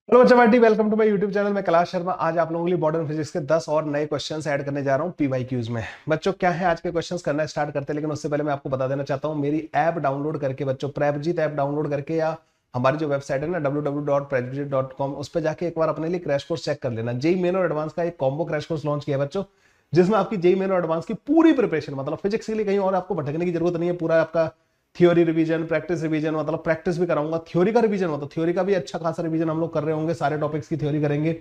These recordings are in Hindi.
हेलो बच्चा party, welcome to my YouTube channel. मैं कैलाश शर्मा। आज आप लोगों के लिए मॉडर्न फिजिक्स के 10 और नए क्वेश्चंस ऐड करने जा रहा हूं पीवाईक्यूज में। बच्चों क्या है, आज के क्वेश्चंस करना स्टार्ट करते हैं, लेकिन उससे पहले मैं आपको बता देना चाहता हूं, मेरी ऐप डाउनलोड करके बच्चों, प्रैपजीत ऐप डाउनलोड करके या हमारी जो वेबसाइट है ना www.prepjit.com, उस पर जाके एक बार अपने लिए क्रैश कोर्स चेक कर लेना। जेई मेन और एडवांस का एक कॉम्बो क्रैश कोर्स लॉन्च किया है बच्चों, जिसमें आपकी जेई मेन और एडवांस की पूरी प्रिपरेशन, मतलब फिजिक्स के लिए कहीं और आपको भटकने की जरूरत नहीं है। पूरा आपका थ्योरी रिवीजन, प्रैक्टिस रिवीजन, मतलब प्रैक्टिस भी कराऊंगा, थ्योरी का रिवीजन, मतलब थ्योरी का भी अच्छा खासा रिवीजन हम लोग कर रहे होंगे, सारे टॉपिक्स की थ्योरी करेंगे।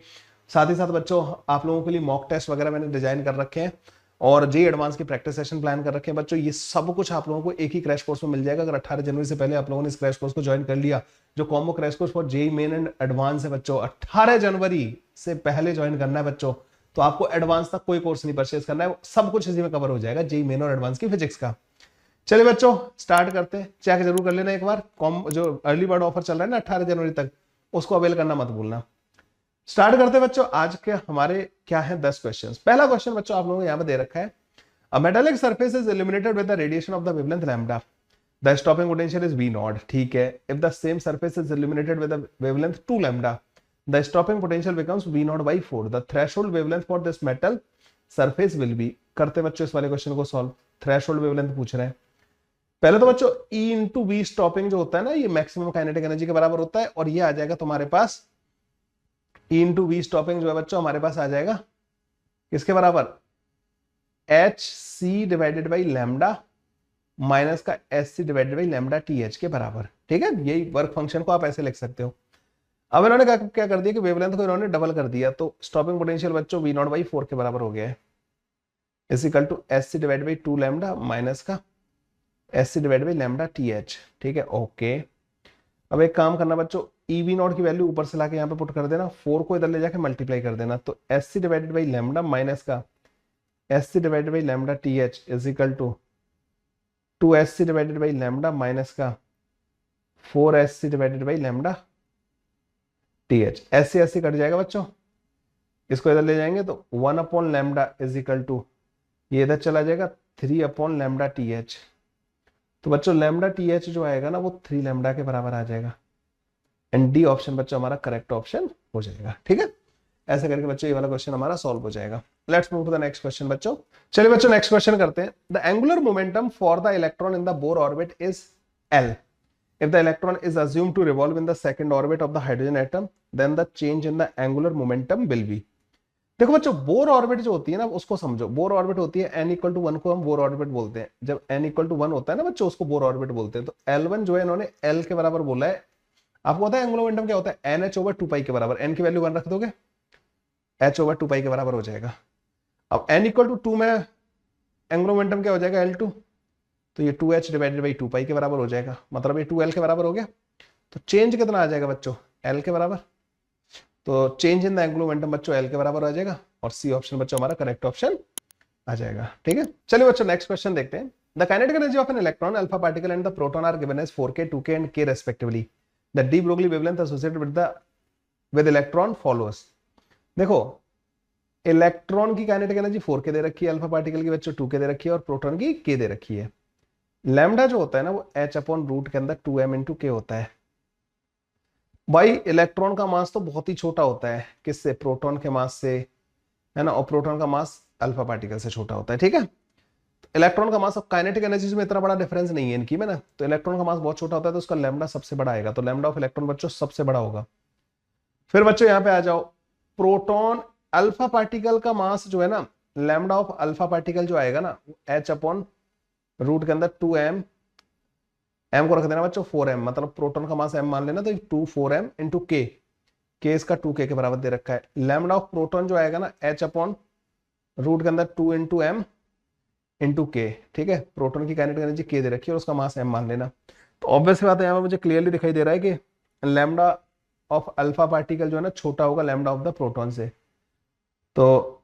साथ ही साथ बच्चों आप लोगों के लिए मॉक टेस्ट वगैरह मैंने डिजाइन कर रखे हैं और जे एडवांस की प्रैक्टिस सेशन प्लान कर रखे हैं बच्चों। ये सब कुछ आप लोगों को एक ही क्रैश कोर्स में मिल जाएगा। अगर 18 जनवरी से पहले आप लोगों ने इस क्रैश कोर्स को ज्वाइन कर लिया, जो combo crash course for JEE Main and advance है बच्चों, 18 जनवरी से पहले ज्वाइन करना है बच्चों, तो आपको एडवांस तक कोई कोर्स नहीं परचेज करना है, सब कुछ इसी में कवर हो जाएगा, जेई मेन और एडवांस की फिजिक्स का। चलिए बच्चों स्टार्ट करते हैं। चेक जरूर कर लेना एक बार, कॉम जो अर्ली बर्ड ऑफर चल रहा है ना 18 जनवरी तक, उसको अवेल करना मत भूलना। स्टार्ट करते हैं बच्चों। आज के हमारे क्या है 10 क्वेश्चंस। पहला क्वेश्चन बच्चों आप लोगों को यहां पे दे रखा है, a metallic surface is illuminated with the radiation of the wavelength lambda, the stopping potential is v not. ठीक है, if the same surface is illuminated with the wavelength 2 lambda, the stopping potential becomes v not by 4, the threshold wavelength for this metal surface will be. करते बच्चों इस वाले क्वेश्चन को सॉल्व। थ्रेशोल्ड वेवलेंथ पूछ रहे हैं। पहले तो बच्चों E इंटू वी स्टॉपिंग जो होता है ना, ये मैक्सिमम काइनेटिक एनर्जी के बराबर होता है, और ये आ जाएगा तुम्हारे पास E इंटू वी स्टॉपिंग जो है बच्चों हमारे पास आ जाएगा किसके बराबर, H C divided by lambda minus का S C divided by lambda T H के बराबर। ठीक है, यही वर्क फंक्शन को आप ऐसे लिख सकते हो। अब इन्होंने क्या कर दिया कि वेवलेंथ को इन्होंने डबल कर दिया, तो स्टॉपिंग पोटेंशियल बच्चों वी नॉट बाई 4 के बराबर हो गया है, is equal to S C divide by 2 lambda minus का S C divide by lambda T H. ठीक है, ओके। अब एक काम करना बच्चों, ई वी नॉट की वैल्यू ऊपर से लाके यहाँ पे पुट कर देना, 4 को इधर ले जाके मल्टीप्लाई कर देना, तो S C divided by lambda minus का S C divided by lambda T H is equal to S C divided by lambda minus का 4 S C divided by lambda T H. S C cut जाएगा बच्चों, इसको इधर ले जाएंगे तो 1 upon lambda is equal to, ये इधर चला जाएगा 3 अपॉन लैम्डा टी एच। तो बच्चों लैम्डा टी एच जो आएगा ना, वो 3 लैम्डा के बराबर आ जाएगा, एंड डी ऑप्शन बच्चों हमारा करेक्ट ऑप्शन हो जाएगा। ठीक है, ऐसे करके बच्चों ये वाला क्वेश्चन हमारा सॉल्व हो जाएगा। Let's move to the next question बच्चों। चलिए बच्चों नेक्स्ट क्वेश्चन करते हैं। The angular momentum for the electron in the Bohr orbit is l, if the electron is assumed to revolve in the second orbit of the hydrogen atom, then the change in the angular momentum will be। देखो बच्चों बोर ऑर्बिट जो होती है ना, उसको समझो। बोर ऑर्बिट होती है n इक्वल टू 1 को हम बोर ऑर्बिट बोलते हैं। जब n इक्वल टू 1 होता है ना बच्चों, उसको बोर ऑर्बिट बोलते हैं। तो L1 जो है इन्होंने L के बराबर बोला है। आपको पता है एंगुलर मोमेंटम क्या होता है, NH ओवर 2 पाई के बराबर। n की वैल्यू 1 रख दोगे, H ओवर 2 पाई के बराबर हो जाएगा। अब n इक्वल टू 2 में एंगुलर मोमेंटम क्या हो जाएगा, L2, तो ये 2H डिवाइडेड बाई 2 पाई के बराबर हो जाएगा, मतलब ये 2L के बराबर हो गया। तो चेंज कितना आ जाएगा बच्चों, L के बराबर। तो change in the angular momentum बच्चों L के बराबर आ जाएगा, और सी ऑप्शन बच्चों हमारा करेक्ट ऑप्शन आ जाएगा। ठीक है, चलिए बच्चों नेक्स्ट क्वेश्चन देखते हैं। The kinetic energy of an electron, alpha particle and the proton are given as 4k, 2k and k respectively. The de Broglie wavelength associated with electron followers. देखो इलेक्ट्रॉन की काइनेटिक एनर्जी 4k दे रखी है, अल्फा पार्टिकल की बच्चों 2k दे रखी है, और प्रोटॉन की k दे रखी है। लैम्डा जो होता है ना, वो h अपॉन रूट के अंदर 2m इंटू k होता है। भाई इलेक्ट्रॉन का मास तो बहुत ही छोटा होता है, किससे, प्रोटॉन के मास से, है ना, और प्रोटॉन का मास अल्फा पार्टिकल से छोटा होता है। ठीक है, तो इलेक्ट्रॉन का मास, अब काइनेटिक एनर्जी में इतना बड़ा डिफरेंस नहीं है इनकी में ना, तो इलेक्ट्रॉन का मास बहुत छोटा होता है, तो उसका लैम्डा सबसे बड़ा आएगा, तो लैम्डा ऑफ इलेक्ट्रॉन बच्चों सबसे बड़ा होगा। फिर बच्चों यहाँ पे आ जाओ, प्रोटॉन अल्फा पार्टिकल का मास जो है ना, लैम्डा ऑफ अल्फा पार्टिकल जो आएगा ना, एच अपॉन रूट के अंदर 2m, m को रख देना बच्चों 4m, मतलब प्रोटॉन का मास m मान लेना, तो 4m इंटू के इसका 2k के बराबर दे रखा है। लैम्डा ऑफ प्रोटॉन जो आएगा ना, h अपॉन रूट के अंदर 2 इंटू एम इंटू के। ठीक है, प्रोटॉन की काइनेटिक एनर्जी k दे रखी है और उसका मास m मान लेना। तो ऑब्वियस बात है, यहाँ पे मुझे क्लियरली दिखाई दे रहा है कि लैम्डा ऑफ अल्फा पार्टिकल जो है ना, छोटा होगा लैम्डा ऑफ द प्रोटॉन से। तो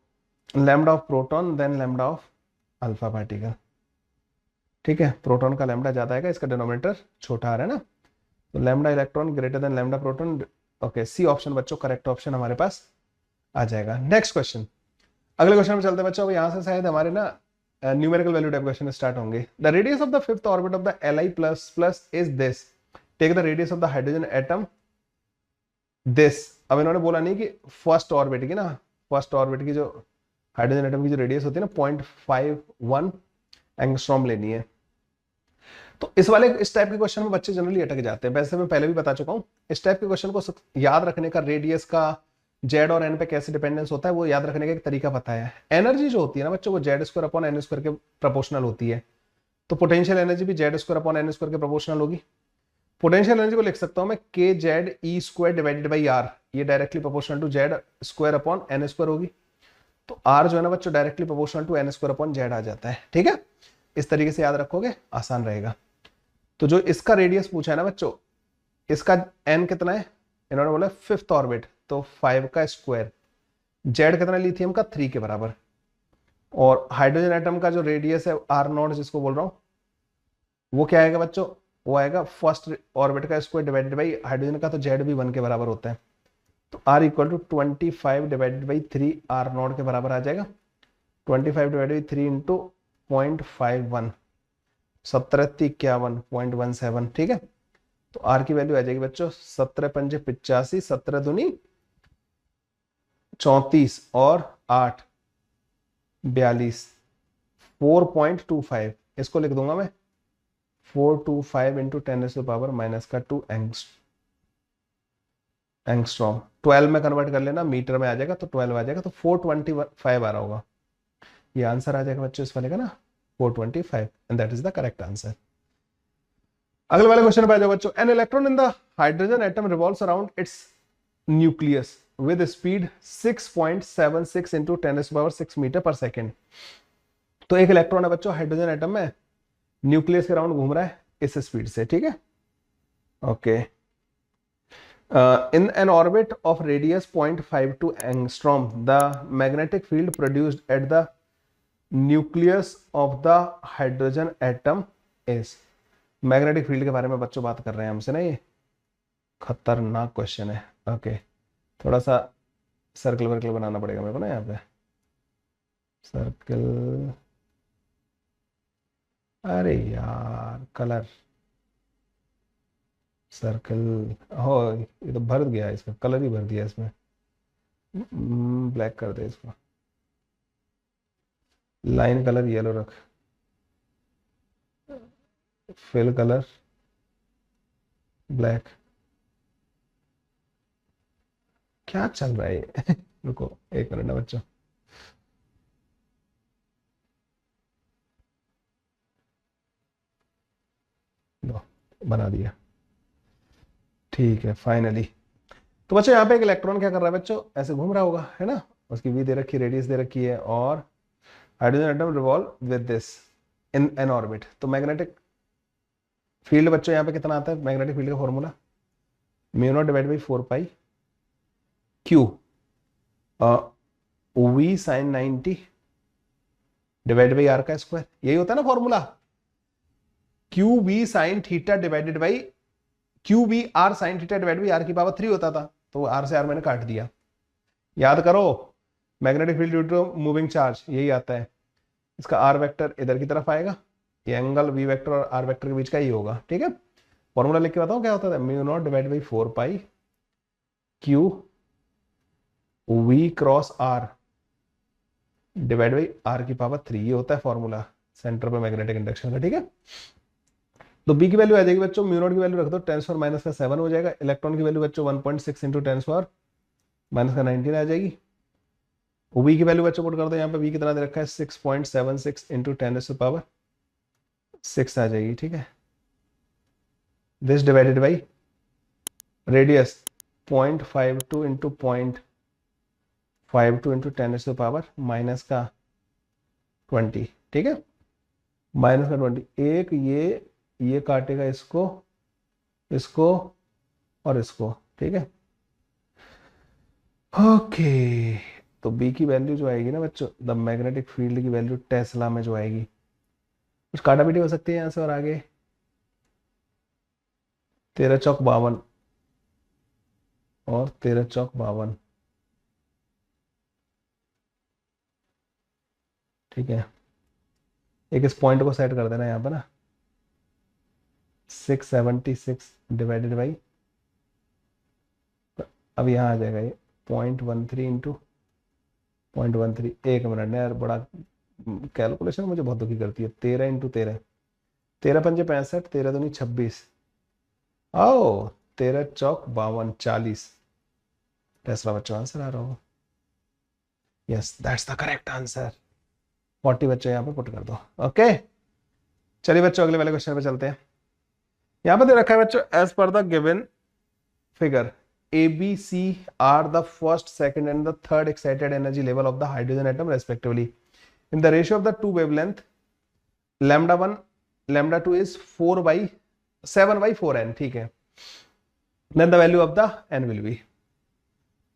lambda of proton then lambda of alpha particle. ठीक है, प्रोटॉन का लैम्डा ज्यादा आएगा, इसका डिनोमिनेटर छोटा आ रहा है ना, तो lambda electron greater than lambda proton. Okay, C option बच्चों करेक्ट ऑप्शन हमारे पास आ जाएगा। नेक्स्ट क्वेश्चन, अगले क्वेश्चन में चलते हैं बच्चों। यहाँ से शायद हमारे ना numerical value type question start होंगे। The radius of the fifth orbit of the Li plus plus is this, take the radius of the hydrogen atom this, अब इन्होंने बोला नहीं कि फर्स्ट ऑर्बिट की ना, फर्स्ट ऑर्बिट की जो हाइड्रोजन एटम की जो रेडियस होती है ना 0.51 एंगस्ट्रॉम लेनी है। तो इस टाइप के क्वेश्चन में बच्चे जनरली अटक जाते हैं। वैसे मैं पहले भी बता चुका हूं, इस टाइप के क्वेश्चन को याद रखने का, रेडियस का जेड और एन पे कैसे डिपेंडेंस होता है वो याद रखने का एक तरीका पता है। एनर्जी जो होती है ना बच्चों, वो Z square upon N square के प्रोपोर्शनल होती है। तो पोटेंशियल एनर्जी भी Z square upon N square के प्रोपोर्शनल होगी। पोटेंशियल एनर्जी को लिख सकता हूं मैं के Z E square divided by R, ये directly proportional to Z square upon N square होगी। तो आर जो है ना बच्चों directly proportional to N square upon Z आ जाता है। ठीक है, इस तरीके से याद रखोगे आसान रहेगा। तो जो इसका रेडियस पूछा है ना बच्चों, इसका एन कितना है, इन्होंने बोला फिफ्थ ऑर्बिट, तो 5 का स्क्वायर, जेड कितना लिथियम का 3 के बराबर, और हाइड्रोजन एटम का जो रेडियस है आर नॉट जिसको बोल रहा हूं, वो क्या आएगा बच्चों, वो आएगा फर्स्ट ऑर्बिट का स्क्वायर डिवाइडेड बाई हाइड्रोजन का, तो जेड भी 1 के बराबर होता है। तो r equal to 25 divided by 3 r not के बराबर आ जाएगा। 25 डिवाइडेड बाई 3 इंटू 0.51, 1751.17। ठीक है, तो आर की वैल्यू आ जाएगी बच्चों 17 पंजे 85, 17 दूनी 34 और 8 42, 4.25। इसको लिख दूंगा मैं 425 इंटू 10⁻⁻² एंगस्ट्रॉम। 12 में कन्वर्ट कर लेना, मीटर में आ जाएगा तो 12 आ जाएगा, तो 425 आ रहा होगा। ये आंसर आ जाएगा बच्चों इस वाले का ना, 425, and that is the correct answer. अगले वाले क्वेश्चन पे आ जाओ बच्चों। An electron in the hydrogen atom revolves around its nucleus with speed 6.76 into 10⁻⁶ metre per second. तो एक इलेक्ट्रॉन है बच्चों हाइड्रोजन एटम में, न्यूक्लियस के अराउंड घूम रहा है इस स्पीड से। ठीक है, okay. In an orbit of radius 0.52 angstrom, the magnetic field produced at the nucleus of the hydrogen atom is। Magnetic field के बारे में बच्चों बात कर रहे हैं हमसे ना, ये खतरनाक क्वेश्चन है। ओके, थोड़ा सा सर्कल वर्कल बनाना पड़ेगा मेरे को ना, यहाँ पे सर्कल, अरे यार कलर, सर्कल, हो ये तो भर गया, इसमें कलर ही भर दिया इसमें। ब्लैक कर दे इसको, लाइन कलर येलो रख, फिल कलर ब्लैक। क्या चल रहा है रुको 1 मिनट ना बच्चों। लो बना दिया, ठीक है फाइनली। तो बच्चों यहाँ पे एक इलेक्ट्रॉन क्या कर रहा है बच्चों, ऐसे घूम रहा होगा है ना, उसकी वी दे रखी है, रेडियस दे रखी है, और hydrogen atom revolve with this in an orbit. तो मैग्नेटिक फील्ड बच्चों यहाँ पे कितना आता है, मैग्नेटिक फील्ड का formula mu naught divide by 4 pi q v sine 90 divide by r का स्क्वायर, यही होता है ना formula. Q v sine theta divided by q v r sine theta divide by r की पावर 3 होता था, तो आर से आर मैंने काट दिया। याद करो, magnetic field due to moving charge, यही आता है। इसका आर वेक्टर इधर की तरफ आएगा, ये एंगल वी वेक्टर और आर वेक्टर के बीच का ही होगा। ठीक है, फॉर्मूला लिख के बताओ क्या होता था, mu naught divide by 4 pi q v cross r divide by r की पावर 3, ये होता है फॉर्मूला सेंटर पे मैग्नेटिक इंडक्शन का। ठीक है, तो बी की वैल्यू आ जाएगी बच्चों, म्यू नॉट की वैल्यू रख दो 10⁻⁻⁷ हो जाएगा। इलेक्ट्रॉन की वैल्यू बच्चों 1.6 इंटू 10⁻⁻19 आ जाएगी। वी की वैल्यू बच्चों पुट कर दो, यहाँ पे वी कितना दे रखा है 6.76 इंटू 10⁻⁶ आ जाएगी। ठीक है, this divided by radius 0.52 into 0.52 into 10⁻⁻20। ठीक है, -20, एक ये काटेगा इसको, इसको और इसको। ठीक है, ओके। तो बी की वैल्यू जो आएगी ना बच्चों, द मैग्नेटिक फील्ड की वैल्यू टेस्ला में जो आएगी, कुछ काटापीटी हो सकती है यहां से और आगे, 13 चौक 52 और 13 चौक 52। ठीक है, एक इस पॉइंट को सेट कर देना यहाँ पे ना, 676 डिवाइडेड बाई अब यहाँ आ जाएगा ये 0.13 इंटू 0.13। एक मिनट ना यार, बड़ा कैलकुलेशन मुझे बहुत दुखी करती है। 13 इंटू 13, 13 पंजे 65, 13 दूनी 26, आओ 13 चौक 52, 40। टेस्ला बच्चों आंसर आ रहा होगा। Yes that's the correct answer. 40 बच्चों यहाँ पे पुट कर दो। ओके चलिए बच्चों अगले वाले क्वेश्चन पे चलते हैं। यहाँ पे दे रखा है बच्चों, as per the given figure A, B, C are the first, second and the third excited energy level of the hydrogen atom respectively. In the ratio of the two wavelength, lambda 1, lambda 2 is 7/4n, ठीक है। Then the value of the n will be,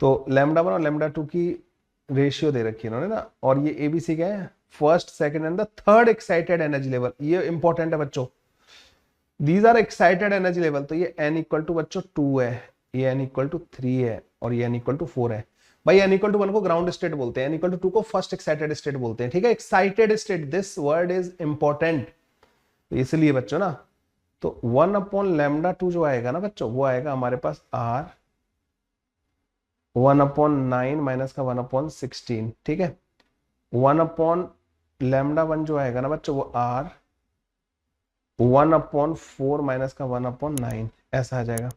तो lambda 1 और lambda 2 की रेशियो दे रखी है इन्होंने ना, और ये ABC क्या है, first, second and the third excited energy level. ये इंपॉर्टेंट है बच्चों, these are excited energy level. तो ये n इक्वल टू बच्चों 2 है, ये n इक्वल टू 3 है और ये n इक्वल टू 4 है। भाई n इक्वल टू 1 को ग्राउंड स्टेट बोलते हैं, n इक्वल टू 2 को फर्स्ट एक्साइटेड स्टेट बोलते हैं, ठीक है। Excited state, this word is important, इसलिए बच्चों ना, तो 1/λ2 जो आएगा ना बच्चों, वो आएगा हमारे पास r 1/9 माइनस का 1/16, ठीक है। 1/λ1 जो आएगा ना बच्चों, वो r 1/4 माइनस का 1/9, ऐसा आ जाएगा।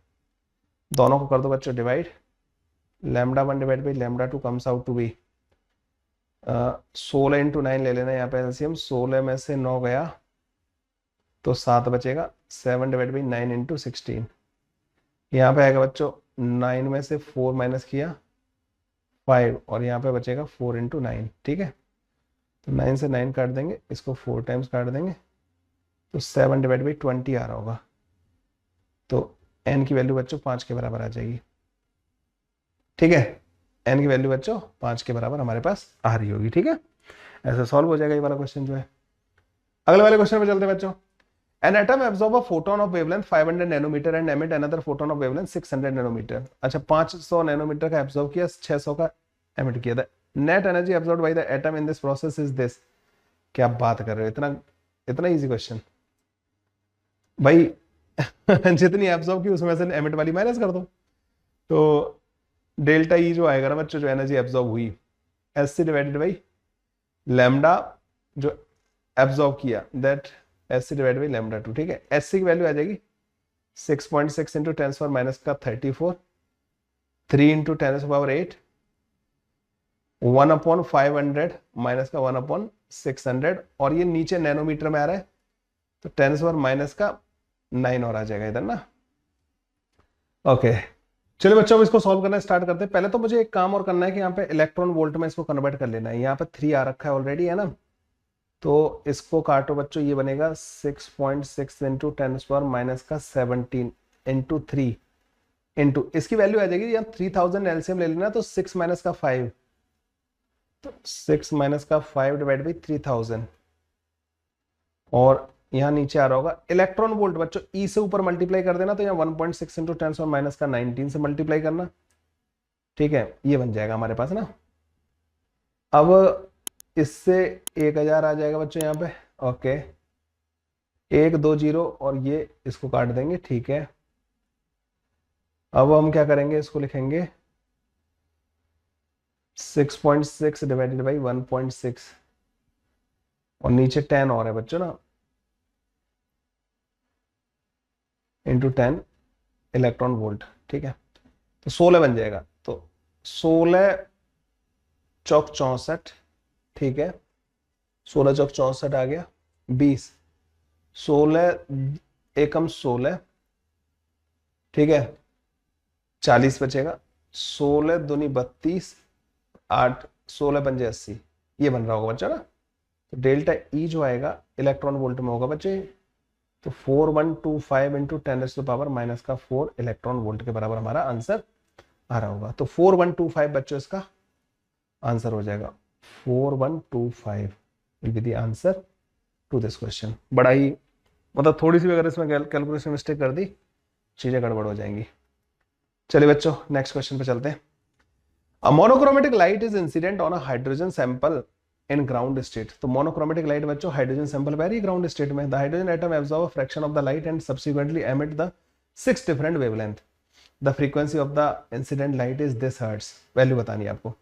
दोनों को कर दो बच्चों divide, λ1 divide by λ2 comes out to be 16 into 9 ले लेना यहाँ पे एलसीएम। 16 में से 9 गया तो 7 बचेगा, 7 डिवाइड बाई 9 इंटू 16। यहाँ पे आएगा बच्चों 9 में से 4 माइनस किया 5, और यहाँ पे बचेगा 4 इंटू 9, ठीक है। तो 9 से 9 काट देंगे, इसको 4 टाइम्स काट देंगे, तो 7 डिवाइड बाई 20 आ रहा होगा। तो n की वैल्यू बच्चों 5 के बराबर आ जाएगी, ठीक है। n की वैल्यू बच्चों 5 के बराबर हमारे पास आ रही होगी, ठीक है। ऐसे सॉल्व हो जाएगा ये वाला क्वेश्चन जो है। अगले वाले क्वेश्चन पे चलते हैं बच्चों। An atom absorb a photon of wavelength 500 nanometer and emit another photon of wavelength 600 nanometer। अच्छा 500 नैनोमीटर का एब्जॉर्ब किया, 600 का एमिट किया था। Net energy absorb by the atom in this process is this. क्या बात कर रहे हो, इतना इजी क्वेश्चन भाई। जितनी एब्जॉर्ब की उसमें से एमिट वाली माइनस कर दो, तो डेल्टा ई जो आएगा ना बच्चों, जो एनर्जी एब्जॉर्ब हुई, s C divided by lambda जो एब्जॉर्ब किया, that s C divide by lambda 2, ठीक है। एस सी की वैल्यू आ जाएगी 6.6 इंटू 10 माइनस का 34, 3 इंटू 10⁸, 1/500 माइनस का 1/600, और ये नीचे नैनोमीटर में आ रहा है, तो 10 माइनस का 9 और आ जाएगा इधर ना। ओके चलिए बच्चों अब इसको सॉल्व करना स्टार्ट करते हैं। पहले तो मुझे एक काम और करना है कि यहाँ पे इलेक्ट्रॉन वोल्ट में इसको कन्वर्ट कर लेना है। यहाँ पे 3 आ रखा है ऑलरेडी, है ना, तो इसको काटो बच्चों, ये बनेगा 6.6 इंटू 10 माइनस का 17 इंटू 3 इंटू, इसकी वैल्यू आ जाएगी यहाँ 3000 एलसीएम ले लेना, तो 6 माइनस का 5, तो 6 माइनस का 5 डिवाइड बाई 3000, और यहाँ नीचे आ रहा होगा इलेक्ट्रॉन वोल्ट बच्चों, ई से ऊपर मल्टीप्लाई कर देना, तो यहाँ 1.6 इंटू 10 माइनस का 19 से मल्टीप्लाई करना, ठीक है। ये बन जाएगा हमारे पास ना। अब इससे 1000 आ जाएगा बच्चों यहाँ पे, ओके, 1 2 0, और ये इसको काट देंगे, ठीक है। अब हम क्या करेंगे, इसको लिखेंगे 6.6 डिवाइडेड बाई 1.6, और नीचे 10 और है बच्चों ना, इंटू 10 इलेक्ट्रॉन वोल्ट, ठीक है। तो 16 बन जाएगा, तो 16 चौक 64, ठीक है, 16 चौक 64 आ गया, 20, 16 एकम 16, ठीक है, 40 बचेगा, 16 दूनी 32, 8 16 पंजे 80, ये बन रहा होगा बच्चा ना। तो डेल्टा ई जो आएगा इलेक्ट्रॉन वोल्ट में होगा बच्चे, तो 4125 इंटू 10⁻⁻⁴ माइनस का 4 इलेक्ट्रॉन वोल्ट के बराबर हमारा आंसर आ रहा होगा। तो 4125 बच्चों इसका आंसर हो जाएगा। 4125 will be the answer to this question. बड़ा ही मतलब थोड़ी सी भी अगर इसमें कैलकुलेशन मिस्टेक कर दी, चीजें गड़बड़ हो जाएंगी। चलिए बच्चों नेक्स्ट क्वेश्चन पे चलते हैं। A monochromatic light is incident on a hydrogen sample in ground state. तो मोनोक्रोमेटिक लाइट बच्चों हाइड्रोजन सैंपल पे आ रही है ग्राउंड स्टेट में। The hydrogen atom absorb a fraction of the light and subsequently emit the 6 different wavelength. The frequency of the incident light is this hertz, value बतानी है आपको।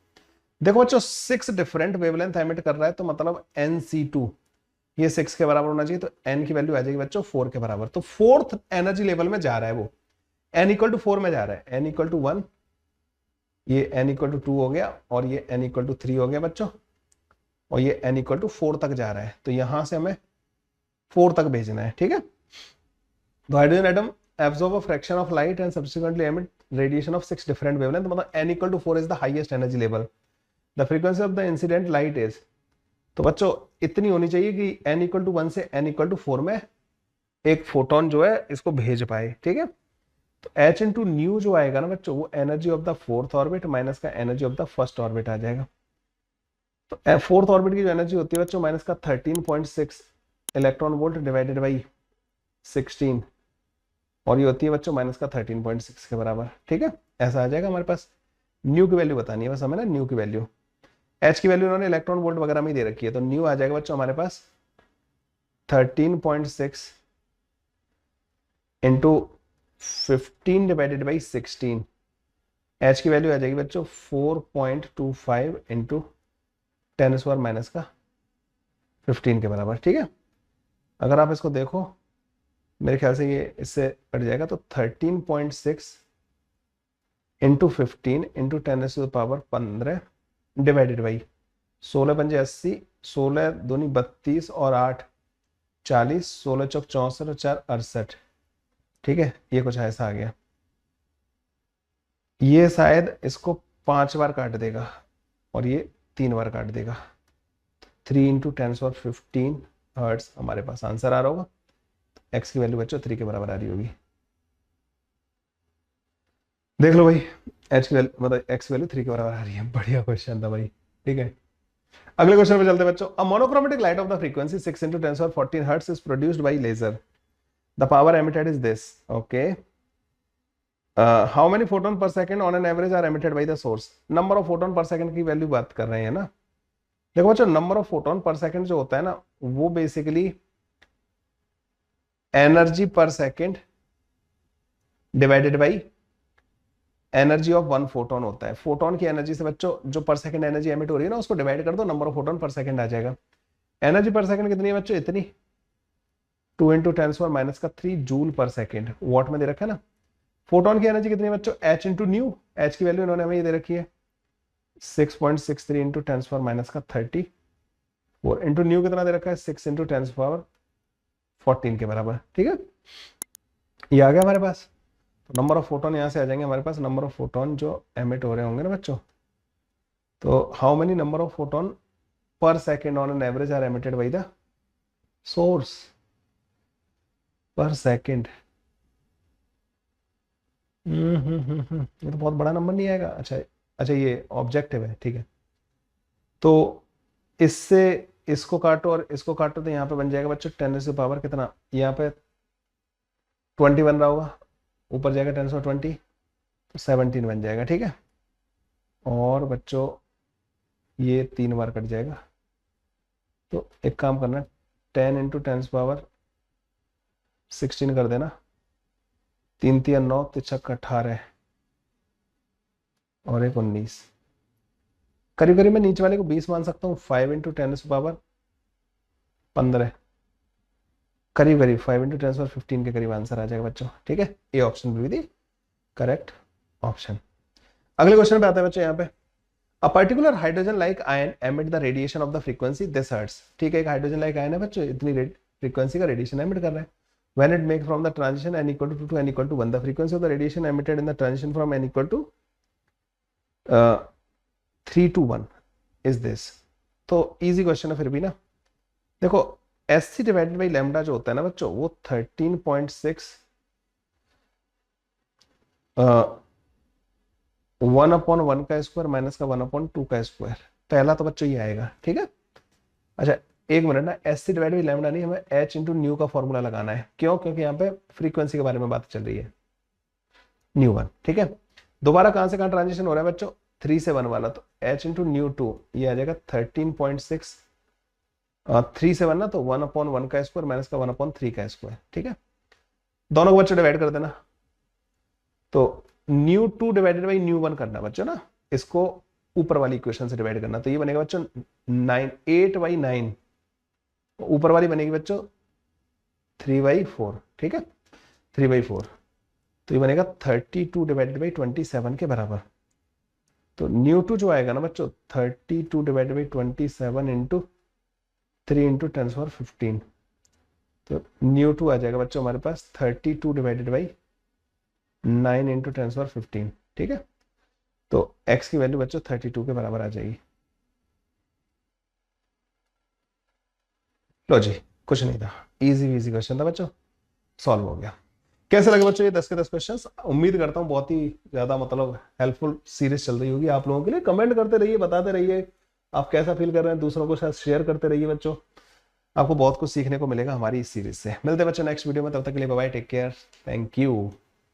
देखो बच्चों 6 डिफरेंट वेवलेंथ एमिट कर रहा है, तो मतलब NC2 ये 6 के बराबर होना चाहिए, तो n की वैल्यू आ जाएगी बच्चों 4 के बराबर। तो फोर्थ एनर्जी लेवल में जा रहा है वो, n इक्वल टू 4 में जा रहा है, n इक्वल टू 1, ये n इक्वल टू 2 हो गया, और ये n इक्वल टू 3 हो गया बच्चों, और ये n इक्वल टू 4 तक जा रहा है, तो यहां से हमें 4 तक भेजना है, ठीक है। तो hydrogen atom absorb a fraction of light and subsequently emit radiation of 6 different wavelength, मतलब n equal to 4 is the highest energy level. The frequency of the incident light is, तो बच्चों इतनी होनी चाहिए कि n equal to 1 से n equal to 4 में एक फोटोन जो है इसको भेज पाए, ठीक है। तो h इंटू न्यू जो आएगा ना बच्चों, वो energy of the fourth orbit minus का energy of the first orbit आ जाएगा। तो फोर्थ ऑर्बिट की जो एनर्जी होती है बच्चों माइनस का 13.6 इलेक्ट्रॉन वोल्ट डिवाइडेड बाई 16, और ये होती है बच्चों माइनस का 13.6 के बराबर, ठीक है। ऐसा आ जाएगा हमारे पास। न्यू की वैल्यू बतानी है बस हमें ना, न्यू की वैल्यू, एच की वैल्यू उन्होंने इलेक्ट्रॉन वोल्ट वगैरह में ही दे रखी है, तो न्यू आ जाएगा बच्चों हमारे पास 13.6 इंटू 15 डिवाइडेड बाई 16, एच की वैल्यू आ जाएगी बच्चों 4.25 इंटू 10 माइनस का 15 के बराबर, ठीक है। अगर आप इसको देखो मेरे ख्याल से ये इससे कट जाएगा, तो 13.6 इंटू 15 इंटू 10⁻15 डिवाइडेड बाई 16 पंजे 80, 16 दूनी 32 और 8 40, 16 चौक 64 और 4 68, ठीक है। ये कुछ ऐसा आ गया, ये शायद इसको 5 बार काट देगा और ये 3 बार काट देगा। 3 इंटू 10⁻15 हर्ट्स हमारे पास आंसर आ रहा होगा। x की वैल्यू बच्चों 3 के बराबर आ रही होगी, देख लो भाई, h की वैल्यू मतलब x की वैल्यू 3 के बराबर आ रही है। बढ़िया क्वेश्चन था भाई, ठीक है। अगले क्वेश्चन पे चलते हैं बच्चों। A monochromatic light of the frequency 6 into 10⁻14 hertz is produced by laser, the power emitted is this, okay. How many photon per second on an average are emitted by the source, number of photon per second की वैल्यू बात कर रहे हैं ना। देखो बच्चों number of photon per second जो होता है ना, वो basically energy per second divided by energy of one photon होता है। फोटोन की एनर्जी से बच्चों जो पर सेकंड एनर्जी एमिट हो रही है ना, उसको डिवाइड कर दो, number of photon per second आ जाएगा। एनर्जी पर सेकंड कितनी है बच्चों, इतनी, 2 इंटू 10⁻³ जूल पर सेकंड, वॉट में दे रखा है ना। फोटोन की एनर्जी कितनी है बच्चों, h इंटू न्यू, h की वैल्यू इन्होंने हमें ये दे रखी है 6.63 इंटू 10⁻34 इंटू न्यू कितना दे रखा है 6 इंटू 10⁻14 के बराबर, ठीक है। ये आ गया हमारे पास। तो नंबर ऑफ फोटोन यहां से आ जाएंगे हमारे पास, नंबर ऑफ फोटोन जो एमिट हो रहे होंगे ना बच्चों। तो how many number of photon per second on an average are emitted by the source per second. ये तो बहुत बड़ा नंबर नहीं आएगा। अच्छा अच्छा, ये ऑब्जेक्टिव है, ठीक है। तो इससे इसको काटो और इसको काटो, तो यहाँ पे बन जाएगा बच्चों 10 से पावर कितना, यहाँ पे 20 बन रहा होगा, ऊपर जाएगा 10⁻20, तो 17 बन जाएगा, ठीक है। और बच्चों ये 3 बार कट जाएगा, तो एक काम करना, 10 इंटू 10⁻16 कर देना, 3 3 9, 3 18 और एक 19, करीब करीब मैं नीचे वाले को 20 मान सकता हूँ। 5 इंटू 10⁻15, करीब करीब 5 इंटू 10⁻15 के करीब आंसर आ जाएगा बच्चों, ठीक है। ए ऑप्शन भी दी करेक्ट ऑप्शन। अगले क्वेश्चन पे आते हैं बच्चों यहाँ पे। A particular hydrogen like ion emit the radiation of the frequency this hertz, ठीक है। एक हाइड्रोजन लाइक आयन है बच्चों, इतनी फ्रीक्वेंसी का रेडिएशन एमिट कर रहा है। When it makes from the transition n equal to 2 to n equal to 1, the frequency of the radiation emitted in the transition from n equal to 3 to 1 is this। तो इजी क्वेश्चन है फिर भी ना। देखो SC डिवाइडेड बाई लैम्डा जो होता है ना बच्चों, वो 13.6 1/1 का स्क्वायर माइनस का 1/2 का स्क्वायर, पहला तो बच्चों ये आएगा, ठीक है। अच्छा एक मिनट ना, SC डिवाइड बाई लैम्डा नहीं, हमें h इंटू न्यू का फॉर्मूला लगाना है। क्यों, क्योंकि यहाँ पे फ्रीक्वेंसी के बारे में बात चल रही है, न्यू 1, ठीक है। दोबारा कहां से कहां ट्रांजिशन हो रहा है बच्चों, 3 से 1 वाला, तो h इंटू न्यू 2 ये आ जाएगा 13.6, 3 से 1 ना, तो 1/1 का स्क्वायर माइनस का 1/3 का स्क्वायर, ठीक है। दोनों को बच्चों डिवाइड कर देना, तो न्यू 2 डिवाइडेड बाई न्यू 1 करना बच्चों ना, इसको ऊपर वाली इक्वेशन से डिवाइड करना। तो ये बनेगा बच्चों 9, 8/9, ऊपर वाली बनेगी बच्चों 3/4, ठीक है, 3/4। तो ये बनेगा 32 डिवाइडेड बाई 27 के बराबर। तो न्यू 2 जो आएगा ना बच्चों 32 डिवाइडेड बाई 27 इंटू 3 इंटू 10^15। तो न्यू 2 आ जाएगा बच्चों हमारे पास 32 डिवाइडेड बाई 9 इंटू 10^15, ठीक है। तो x की वैल्यू बच्चों 32 के बराबर आ जाएगी। लो जी, कुछ नहीं था, इजी इजी क्वेश्चन था बच्चों, सॉल्व हो गया। कैसे लगे बच्चों ये 10 के 10 क्वेश्चंस? उम्मीद करता हूँ बहुत ही ज्यादा मतलब हेल्पफुल सीरीज चल रही होगी आप लोगों के लिए। कमेंट करते रहिए, बताते रहिए आप कैसा फील कर रहे हैं, दूसरों के साथ शेयर करते रहिए बच्चों, आपको बहुत कुछ सीखने को मिलेगा हमारी इस सीरीज से। मिलते हैं बच्चों नेक्स्ट वीडियो में, तब तक के लिए bye bye, take care, thank you.